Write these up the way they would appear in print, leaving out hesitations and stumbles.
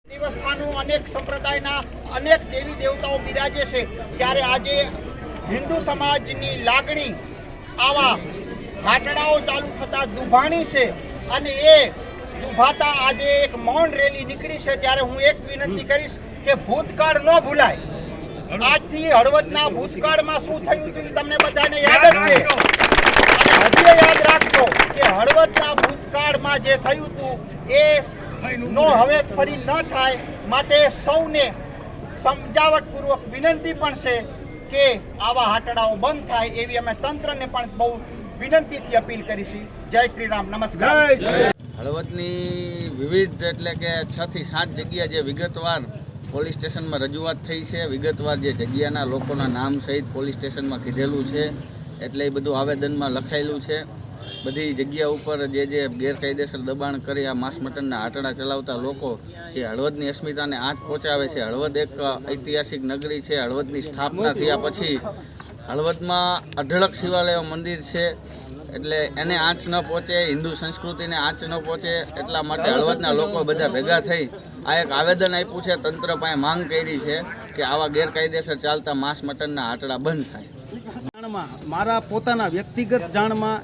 દેવસ્થાનો અનેક સંપ્રદાયના અનેક દેવી દેવતાઓ બિરાજે છે, ત્યારે આજે હિન્દુ સમાજની લાગણી આવા હાટડાઓ ચાલુ થતા દુભાણી છે અને એ દુભાતા આજે એક મૌન રેલી નીકળી છે। ત્યારે હું એક વિનંતી કરીશ કે ભૂતકાળ ન ભૂલાય। આજથી હળવદના ભૂતકાળમાં શું થયું હતું એ તમને બધાને યાદ જ છે અને હજી યાદ રાખજો કે હળવદના ભૂતકાળમાં જે થયું હતું એ નો હવે ફરી ન થાય, માટે સૌને સમજાવટપૂર્વક વિનંતી પણ છે કે આવા હાટડાઓ બંધ થાય એવી અમે તંત્રને પણ બહુ વિનંતીથી અપીલ કરીશું। જય શ્રી રામ, નમસ્કાર। હળવદની વિવિધ એટલે કે 6 થી 7 જગ્યા જે વિગતવાર પોલીસ સ્ટેશનમાં રજૂઆત થઈ છે, વિગતવાર જે જગ્યાના લોકોના નામ સહિત પોલીસ સ્ટેશનમાં કીધેલું છે, એટલે એ બધું આવેદનમાં લખાયેલું છે। બધી જગ્યા ઉપર જે ગેરકાયદેસર દબાણ કરી આ માંસ મટનના આટડા ચલાવતા લોકો એ હળવદની અસ્મિતાને આંચ પહોંચાવે છે। હળવદ એક ઐતિહાસિક નગરી છે। હળવદની સ્થાપના થયા પછી હળવદમાં અઢળક શિવાલય મંદિર છે, એટલે એને આંચ ન પહોંચે, હિન્દુ સંસ્કૃતિને આંચ ન પહોંચે એટલા માટે હળવદના લોકો બધા ભેગા થઈ આ એક આવેદન આપ્યું છે, તંત્ર પાસે માંગ કરી છે કે આવા ગેરકાયદેસર ચાલતા માંસ મટનના આટડા બંધ થાય। મારા પોતાના વ્યક્તિગત જાણમાં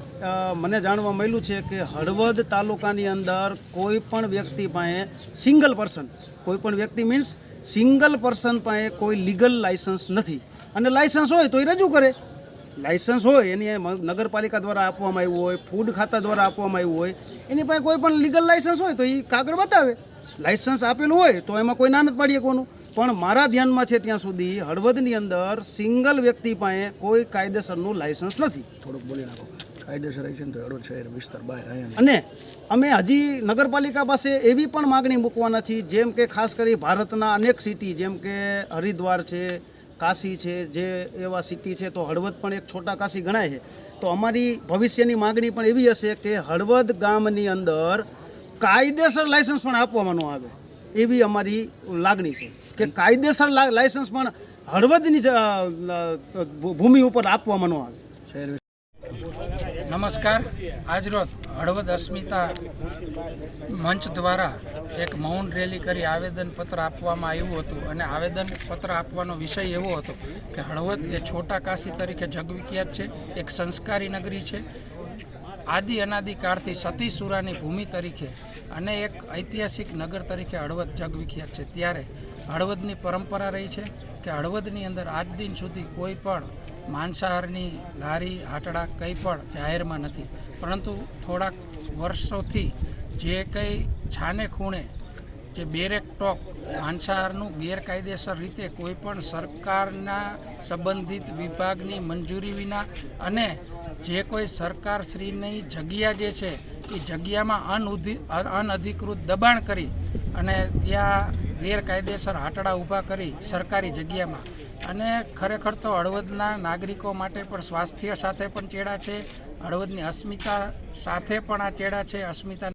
મને જાણવા મળ્યું છે કે હળવદ તાલુકાની અંદર કોઈ પણ વ્યક્તિ પાસે સિંગલ પર્સન, કોઈ પણ વ્યક્તિ મીન્સ સિંગલ પર્સન પાસે કોઈ લીગલ લાયસન્સ નથી, અને લાયસન્સ હોય તો એ રજૂ કરે। લાયસન્સ હોય એની નગરપાલિકા દ્વારા આપવામાં આવ્યું હોય, ફૂડ ખાતા દ્વારા આપવામાં આવ્યું હોય, એની પાસે કોઈ પણ લીગલ લાયસન્સ હોય તો એ કાગળ બતાવે। લાયસન્સ આપેલું હોય તો એમાં કોઈ ના નથી પાડી શકવાનું, પણ મારા ધ્યાનમાં છે ત્યાં સુધી હળવદની અંદર સિંગલ વ્યક્તિ પાસે કોઈ કાયદેસરનું લાયસન્સ નથી। થોડુંક બોલી નાખો, કાયદેસર છે તો હળવદ શહેર વિસ્તાર બહાર આવ્યા અને અમે હજી નગરપાલિકા પાસે એવી પણ માગણી મૂકવાના છીએ, જેમ કે ખાસ કરી ભારતના અનેક સિટી જેમ કે હરિદ્વાર છે, કાશી છે, જે એવા સિટી છે, તો હળવદ પણ એક છોટા કાશી ગણાય છે। તો અમારી ભવિષ્યની માગણી પણ એવી હશે કે હળવદ ગામની અંદર કાયદેસર લાયસન્સ પણ આપવામાં ન આવે, એવી અમારી લાગણી છે કે કાયદેસર લાયસન્સ પણ હળવદની ભૂમિ ઉપર આપવામાં ન આવે। નમસ્કાર। આજરોજ હળવદ અસ્મિતા મંચ દ્વારા એક મૌન રેલી કરી આવેદનપત્ર આપવામાં આવ્યું હતું, અને આવેદનપત્ર આપવાનો વિષય એવો હતો કે હળવદ એ છોટા કાશી તરીકે જગવિખ્યાત છે, એક સંસ્કારી નગરી છે, આદિ અનાદિકાળથી સતીસુરાની ભૂમિ તરીકે અને એક ઐતિહાસિક નગર તરીકે હળવદ જગવિખ્યાત છે। ત્યારે હળવદની પરંપરા રહી છે કે હળવદની અંદર આજ દિન સુધી કોઈ પણ માંસાહારની લારી હાટડા કંઈ પણ જાહેરમાં નથી, પરંતુ થોડાક વર્ષોથી જે કંઈ છાને ખૂણે જે બેરેક ટોક માંસાહારનું ગેરકાયદેસર રીતે કોઈ પણ સરકારના સંબંધિત વિભાગની મંજૂરી વિના અને જે કોઈ સરકારશ્રીની જગ્યા જે છે એ જગ્યામાં અનઅધિકૃત દબાણ કરી અને ત્યાં ગેરકાયદેસર હાટડા ઊભા કરી સરકારી જગ્યામાં, અને ખરેખર તો હળવદના નાગરિકો માટે પણ સ્વાસ્થ્ય સાથે પણ ચેડા છે, હળવદની અસ્મિતા સાથે પણ આ ચેડા છે। અસ્મિતા